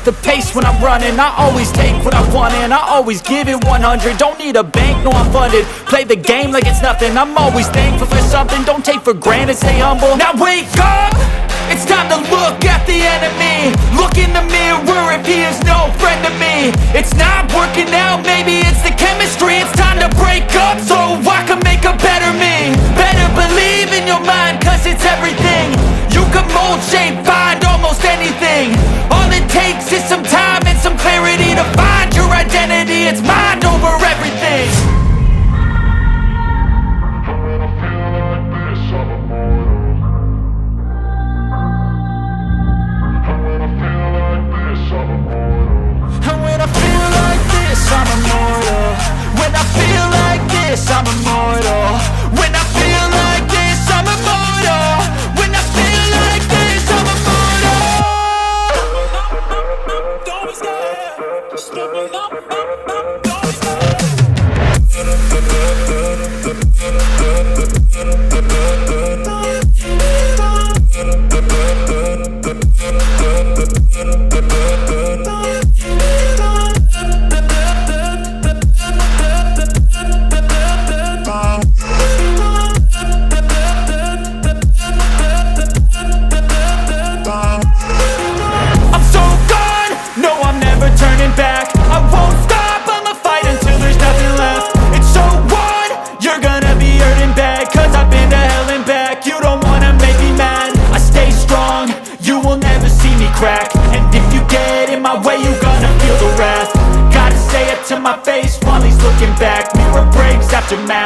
the pace when I'm running. I always take what I want and I always give it 100. Don't need a bank, no I'm funded. Play the game like it's nothing. I'm always thankful for something. Don't take for granted, stay humble. Now wake up! It's time to look at the enemy. Look in the mirror if he is no friend to me. It's not working out, maybe it's the chemistry. It's time to break up so I can make a better me. Better believe in your mind, cause it's everything. You can mold, shape, find almost anything. All it takes is some time and some clarity to find your identity. It's mind over everything. I'm immortal. When I feel like this, I'm immortal. When I feel like this, I'm immortal. When I feel like this, I'm immortal. Don't be scared. Just give me up. Don't be scared. And if you get in my way, you gonna feel the wrath. Gotta say it to my face while he's looking back. Mirror breaks after math.